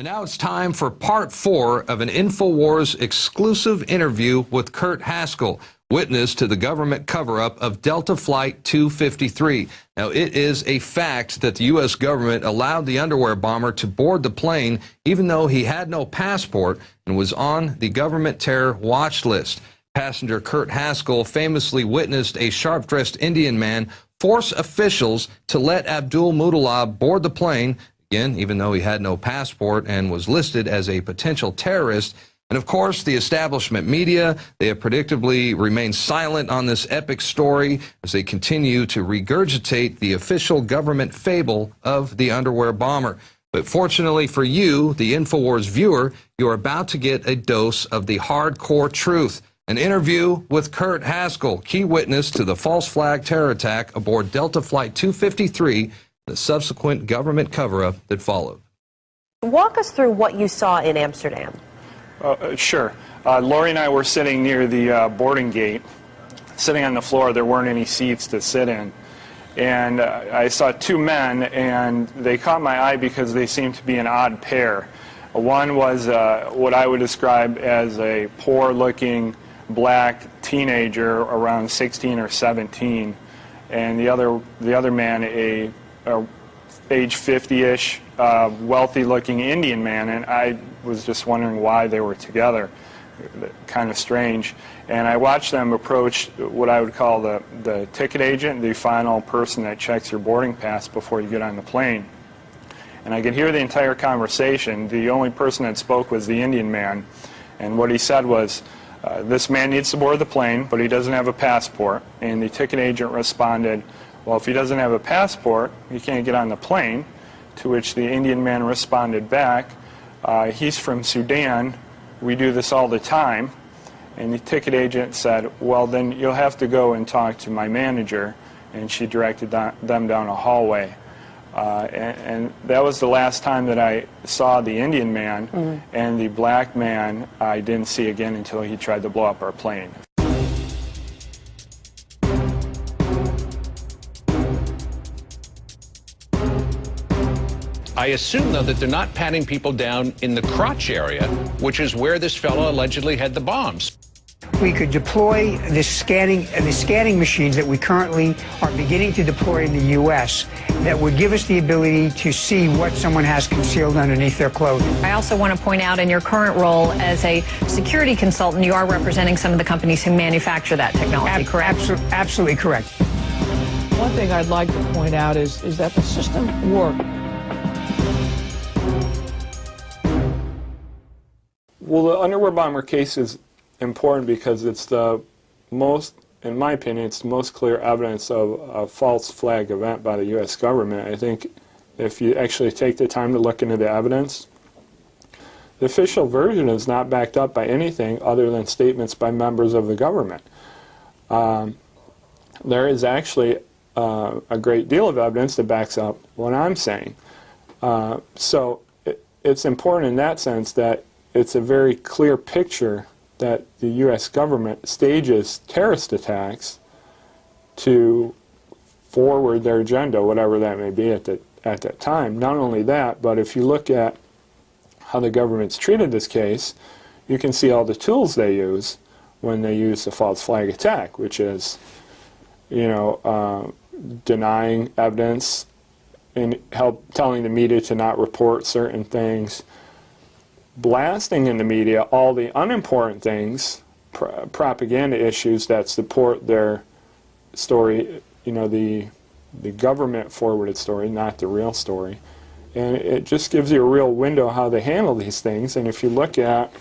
And now it's time for part 4 of an InfoWars exclusive interview with Kurt Haskell, witness to the government cover-up of Delta Flight 253. Now, it is a fact that the U.S. government allowed the underwear bomber to board the plane even though he had no passport and was on the government terror watch list. Passenger Kurt Haskell famously witnessed a sharp-dressed Indian man force officials to let Abdul Muttalib board the plane, again, even though he had no passport and was listed as a potential terrorist. And of course, the establishment media, they have predictably remained silent on this epic story as they continue to regurgitate the official government fable of the underwear bomber. But fortunately for you, the InfoWars viewer, you're about to get a dose of the hardcore truth. An interview with Kurt Haskell, key witness to the false flag terror attack aboard Delta Flight 253, the subsequent government cover-up that followed. Walk us through what you saw in Amsterdam. Sure. Lori and I were sitting near the boarding gate, sitting on the floor. There weren't any seats to sit in. And I saw two men, and they caught my eye because they seemed to be an odd pair. One was what I would describe as a poor-looking black teenager around 16 or 17, and the other man, a age 50-ish, wealthy-looking Indian man, and I was just wondering why they were together. Kind of strange. And I watched them approach what I would call the ticket agent, the final person that checks your boarding pass before you get on the plane. And I could hear the entire conversation. The only person that spoke was the Indian man, and what he said was, this man needs to board the plane, but he doesn't have a passport. And the ticket agent responded, well, if he doesn't have a passport, he can't get on the plane. To which the Indian man responded back, he's from Sudan, we do this all the time. And the ticket agent said, well, then you'll have to go and talk to my manager. And she directed them down a hallway. And that was the last time that I saw the Indian man, and the black man I didn't see again until he tried to blow up our plane. I assume, though, that they're not patting people down in the crotch area, which is where this fellow allegedly had the bombs. We could deploy the scanning machines that we currently are beginning to deploy in the U.S. that would give us the ability to see what someone has concealed underneath their clothing. I also want to point out, in your current role as a security consultant, you are representing some of the companies who manufacture that technology, correct? Absolutely correct. One thing I'd like to point out is that the system worked. Well, the underwear bomber case is important because it's the most, in my opinion, it's the most clear evidence of a false flag event by the U.S. government. I think if you actually take the time to look into the evidence, the official version is not backed up by anything other than statements by members of the government. There is actually a great deal of evidence that backs up what I'm saying. So it's important in that sense that it's a very clear picture that the U.S. government stages terrorist attacks to forward their agenda, whatever that may be at that time. Not only that, but if you look at how the government's treated this case, you can see all the tools they use when they use the false flag attack, which is, denying evidence and telling the media to not report certain things, blasting in the media all the unimportant things, propaganda issues that support their story, the government forwarded story, not the real story. And it just gives you a real window how they handle these things. And if you look at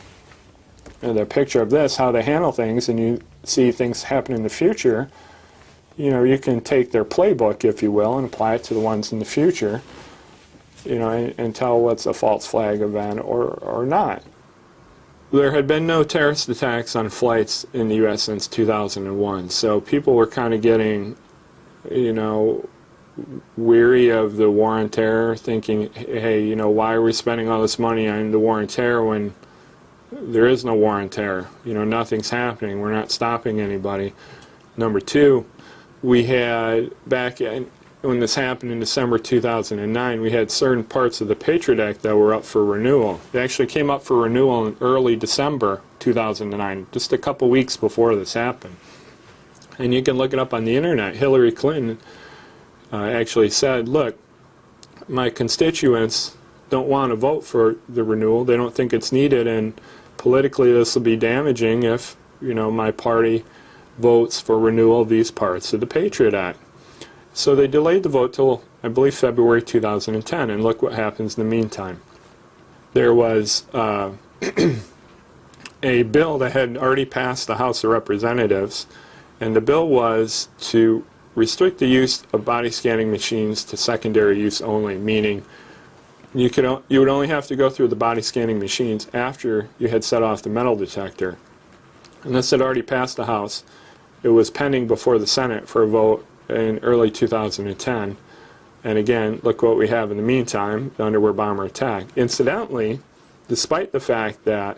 the picture of this, how they handle things, and you see things happen in the future, you can take their playbook, if you will, and apply it to the ones in the future. And tell what's a false flag event or not. There had been no terrorist attacks on flights in the U.S. since 2001, so people were kind of getting, weary of the war on terror, thinking, hey, why are we spending all this money on the war on terror when there is no war on terror? Nothing's happening. We're not stopping anybody. Number two, we had, back in when this happened in December 2009, we had certain parts of the Patriot Act that were up for renewal. They actually came up for renewal in early December 2009, just a couple weeks before this happened. And you can look it up on the internet. Hillary Clinton actually said, look, my constituents don't want to vote for the renewal. They don't think it's needed, and politically this will be damaging if, you know, my party votes for renewal of these parts of the Patriot Act. So they delayed the vote till, I believe, February 2010, and look what happens in the meantime. There was a bill that had already passed the House of Representatives, and the bill was to restrict the use of body scanning machines to secondary use only, meaning you would only have to go through the body scanning machines after you had set off the metal detector. And this had already passed the House. It was pending before the Senate for a vote in early 2010. And again, look what we have in the meantime, the underwear bomber attack. Incidentally, despite the fact that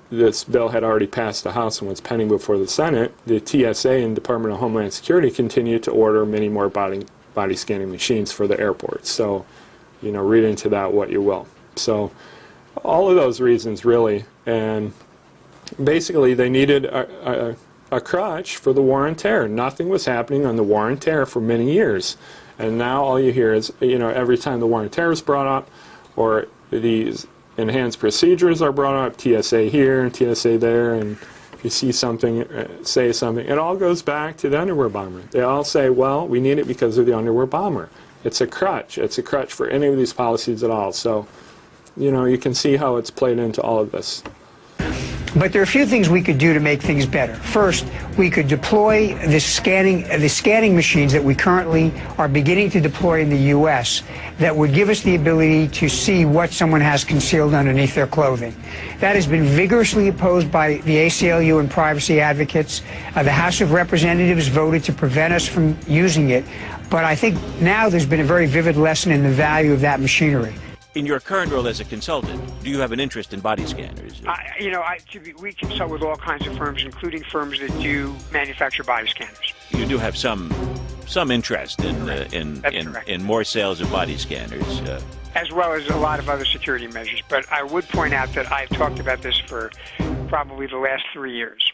this bill had already passed the House and was pending before the Senate, the TSA and Department of Homeland Security continued to order many more body scanning machines for the airports. So, you know, read into that what you will. So, all of those reasons really, and basically they needed a crutch for the war on terror. Nothing was happening on the war on terror for many years. And now all you hear is, you know, every time the war on terror is brought up, or these enhanced procedures are brought up, TSA here and TSA there, and if you see something, say something, it all goes back to the underwear bomber. They all say, well, we need it because of the underwear bomber. It's a crutch. It's a crutch for any of these policies at all. So, you know, you can see how it's played into all of this. But there are a few things we could do to make things better. First, we could deploy the scanning machines that we currently are beginning to deploy in the U.S. that would give us the ability to see what someone has concealed underneath their clothing. That has been vigorously opposed by the ACLU and privacy advocates. The House of Representatives voted to prevent us from using it. But I think now there's been a very vivid lesson in the value of that machinery. In your current role as a consultant, do you have an interest in body scanners? We consult with all kinds of firms, including firms that do manufacture body scanners. You do have some interest in more sales of body scanners. As well as a lot of other security measures. But I would point out that I've talked about this for probably the last 3 years.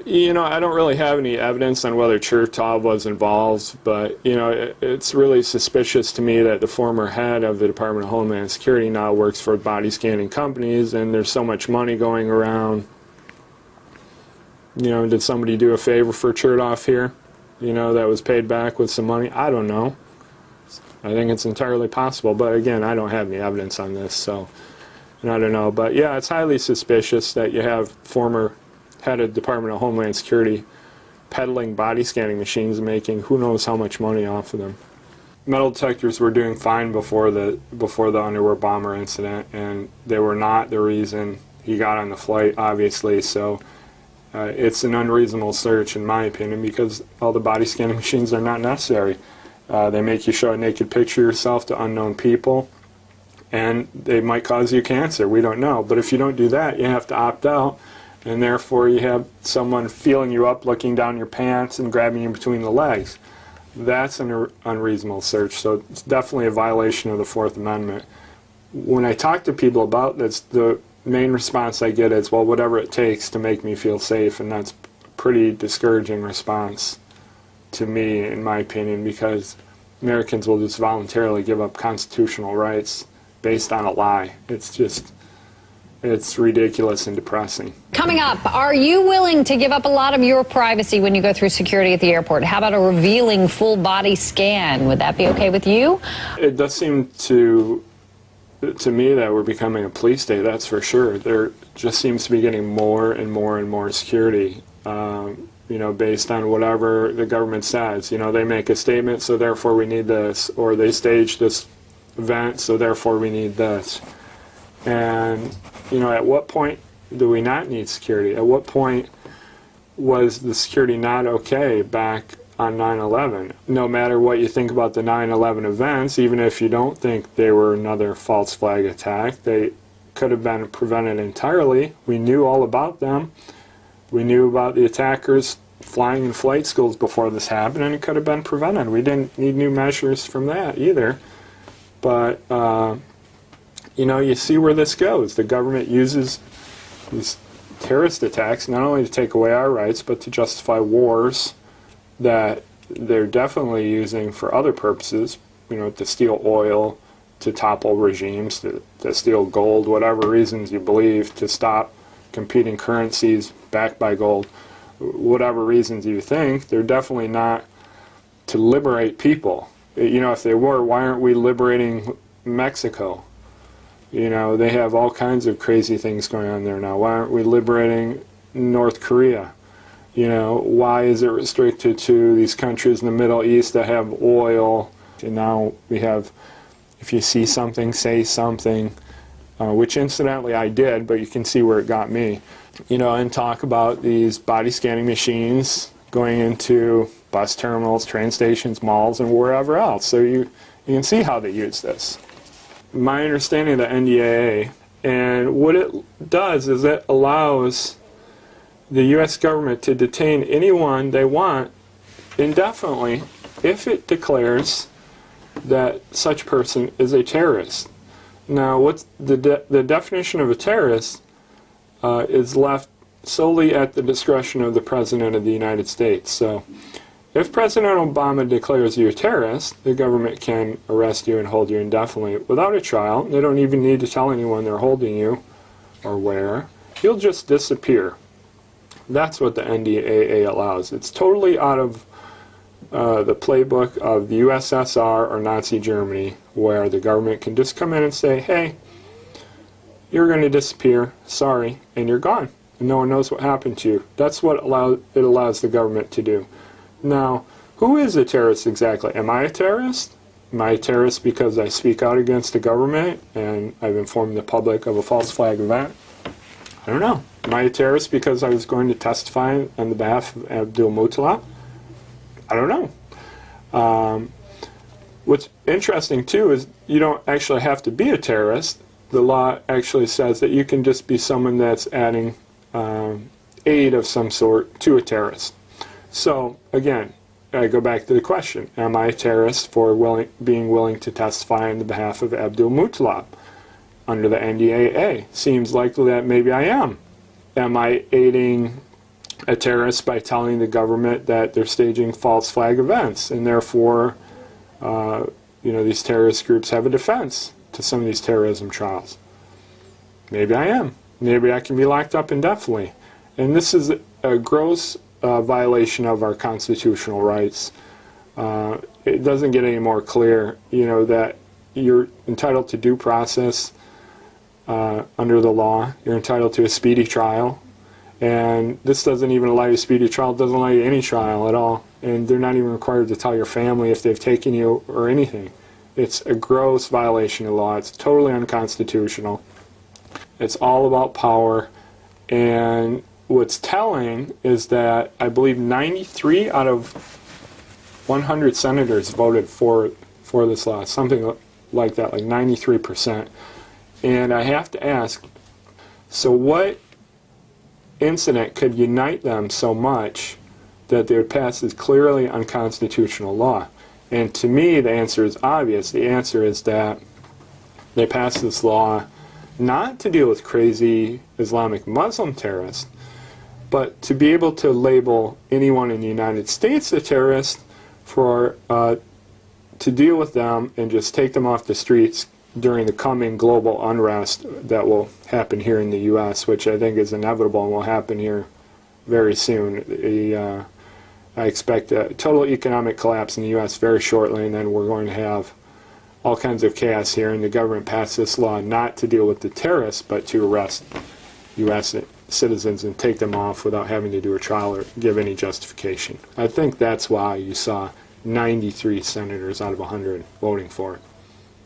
You know, I don't really have any evidence on whether Chertoff was involved, but, you know, it's really suspicious to me that the former head of the Department of Homeland Security now works for body scanning companies, and there's so much money going around. You know, did somebody do a favor for Chertoff here, you know, that was paid back with some money? I don't know. I think it's entirely possible, but again, I don't have any evidence on this, so I don't know. But yeah, it's highly suspicious that you have former head of Department of Homeland Security peddling body scanning machines, making who knows how much money off of them. Metal detectors were doing fine before the underwear bomber incident, and they were not the reason he got on the flight, obviously. So it's an unreasonable search, in my opinion, because all the body scanning machines are not necessary. They make you show a naked picture of yourself to unknown people, and they might cause you cancer. We don't know. But if you don't do that, you have to opt out. And therefore you have someone feeling you up, looking down your pants and grabbing you between the legs. That's an unreasonable search, so it's definitely a violation of the Fourth Amendment. When I talk to people about this, the main response I get is, well, whatever it takes to make me feel safe, and that's a pretty discouraging response to me, in my opinion, because Americans will just voluntarily give up constitutional rights based on a lie. It's ridiculous and depressing. Coming up, are you willing to give up a lot of your privacy when you go through security at the airport? How about a revealing full body scan? Would that be okay with you? It does seem to me that we're becoming a police state, that's for sure. There just seems to be getting more and more and more security, you know, based on whatever the government says. You know, they make a statement, so therefore we need this, or they stage this event, so therefore we need this. And, you know, at what point do we not need security? At what point was the security not okay back on 9/11? No matter what you think about the 9/11 events, even if you don't think they were another false flag attack, they could have been prevented entirely. We knew all about them. We knew about the attackers flying in flight schools before this happened, and it could have been prevented. We didn't need new measures from that either. But, you know, you see where this goes. The government uses these terrorist attacks not only to take away our rights, but to justify wars that they're definitely using for other purposes, you know, to steal oil, to topple regimes, to steal gold, whatever reasons you believe, to stop competing currencies backed by gold, whatever reasons you think. They're definitely not to liberate people. You know, if they were, why aren't we liberating Mexico? You know, they have all kinds of crazy things going on there now. Why aren't we liberating North Korea? You know, why is it restricted to these countries in the Middle East that have oil? And now we have, if you see something, say something, which incidentally I did, but you can see where it got me. You know, and talk about these body scanning machines going into bus terminals, train stations, malls, and wherever else. So you can see how they use this. My understanding of the NDAA, and what it does is it allows the U.S. government to detain anyone they want indefinitely if it declares that such person is a terrorist. Now, what's the definition of a terrorist is left solely at the discretion of the President of the United States. So if President Obama declares you a terrorist, the government can arrest you and hold you indefinitely without a trial. They don't even need to tell anyone they're holding you or where. You'll just disappear. That's what the NDAA allows. It's totally out of the playbook of the USSR or Nazi Germany, where the government can just come in and say, hey, you're going to disappear, sorry, and you're gone. And no one knows what happened to you. That's what it allows the government to do. Now, who is a terrorist exactly? Am I a terrorist? Am I a terrorist because I speak out against the government and I've informed the public of a false flag event? I don't know. Am I a terrorist because I was going to testify on the behalf of Abdul Muttalib? I don't know. What's interesting, too, is you don't actually have to be a terrorist. The law actually says that you can just be someone that's adding aid of some sort to a terrorist. So, again, I go back to the question, am I a terrorist for being willing to testify on the behalf of Abdul Muttalib under the NDAA? Seems likely that maybe I am. Am I aiding a terrorist by telling the government that they're staging false flag events, and therefore, you know, these terrorist groups have a defense to some of these terrorism trials? Maybe I am. Maybe I can be locked up indefinitely. And this is a gross violation of our constitutional rights. It doesn't get any more clear, you know, that you're entitled to due process under the law. You're entitled to a speedy trial. And this doesn't even allow you a speedy trial. It doesn't allow you any trial at all. And they're not even required to tell your family if they've taken you or anything. It's a gross violation of law. It's totally unconstitutional. It's all about power. And what's telling is that I believe 93 out of 100 senators voted for this law, something like that, like 93%. And I have to ask, so what incident could unite them so much that they would pass this clearly unconstitutional law? And to me, the answer is obvious. The answer is that they passed this law not to deal with crazy Islamic Muslim terrorists, but to be able to label anyone in the United States a terrorist, for to deal with them and just take them off the streets during the coming global unrest that will happen here in the U.S., which I think is inevitable and will happen here very soon. I expect a total economic collapse in the U.S. very shortly, and then we're going to have all kinds of chaos here, and the government passed this law not to deal with the terrorists, but to arrest U.S. citizens and take them off without having to do a trial or give any justification. I think that's why you saw 93 senators out of 100 voting for it.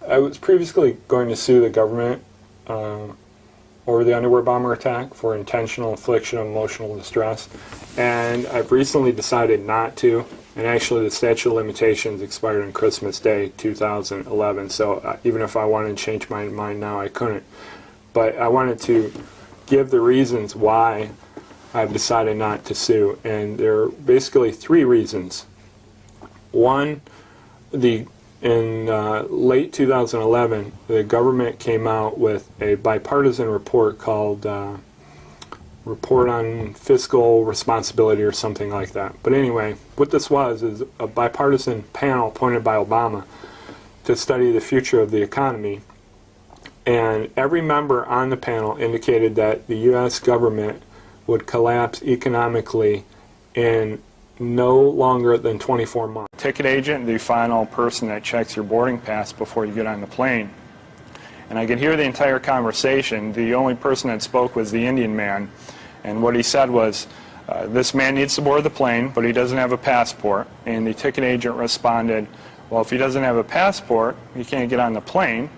I was previously going to sue the government over the underwear bomber attack for intentional infliction of emotional distress, and I've recently decided not to. And actually, the statute of limitations expired on Christmas Day 2011, so even if I wanted to change my mind now, I couldn't. But I wanted to give the reasons why I've decided not to sue, and there are basically three reasons. One, in late 2011, the government came out with a bipartisan report called Report on Fiscal Responsibility or something like that. But anyway, what this was is a bipartisan panel appointed by Obama to study the future of the economy. And every member on the panel indicated that the U.S. government would collapse economically in no longer than 24 months. Ticket agent, the final person that checks your boarding pass before you get on the plane. And I could hear the entire conversation. The only person that spoke was the Indian man. And what he said was, this man needs to board the plane, but he doesn't have a passport. And the ticket agent responded, well, if he doesn't have a passport, he can't get on the plane.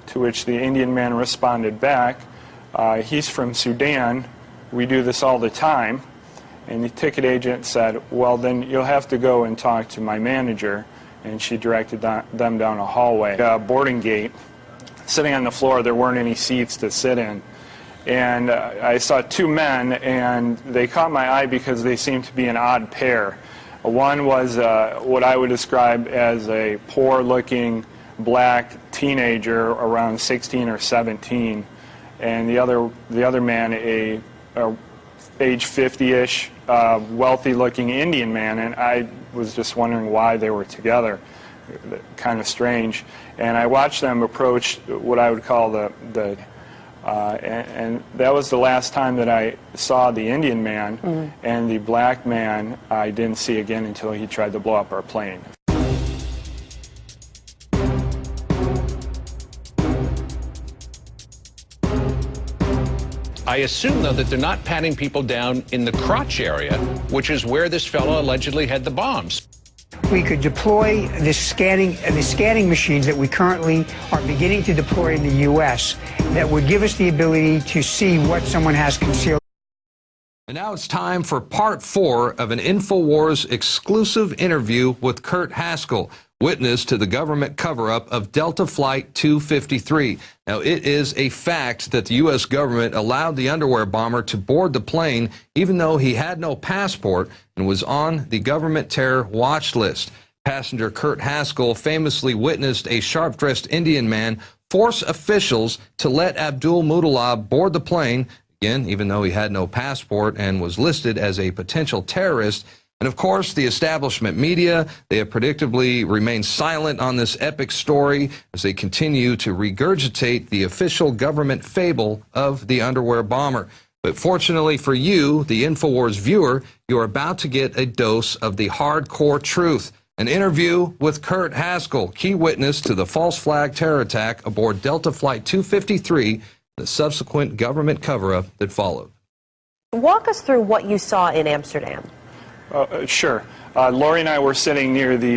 To which the Indian man responded back, he's from Sudan. We do this all the time. And the ticket agent said, well, then you'll have to go and talk to my manager. And she directed them down a hallway. Boarding gate, sitting on the floor, there weren't any seats to sit in. And I saw two men, and they caught my eye because they seemed to be an odd pair. One was what I would describe as a poor-looking black teenager around 16 or 17, and the other man, a age 50-ish, wealthy-looking Indian man, and I was just wondering why they were together. Kind of strange. And I watched them approach what I would call and that was the last time that I saw the Indian man, and the black man I didn't see again until he tried to blow up our plane. I assume, though, that they're not patting people down in the crotch area, which is where this fellow allegedly had the bombs. We could deploy the scanning machines that we currently are beginning to deploy in the U.S. that would give us the ability to see what someone has concealed. And now it's time for part 4 of an InfoWars exclusive interview with Kurt Haskell, witness to the government cover-up of Delta Flight 253. Now, it is a fact that the U.S. government allowed the underwear bomber to board the plane even though he had no passport and was on the government terror watch list. Passenger Kurt Haskell famously witnessed a sharp-dressed Indian man force officials to let Abdul Muttalib board the plane, again, even though he had no passport and was listed as a potential terrorist. And of course, the establishment media, they have predictably remained silent on this epic story as they continue to regurgitate the official government fable of the underwear bomber. But fortunately for you, the InfoWars viewer, you're about to get a dose of the hardcore truth. An interview with Kurt Haskell, key witness to the false flag terror attack aboard Delta Flight 253, the subsequent government cover-up that followed. Walk us through what you saw in Amsterdam. Sure. Lori and I were sitting near the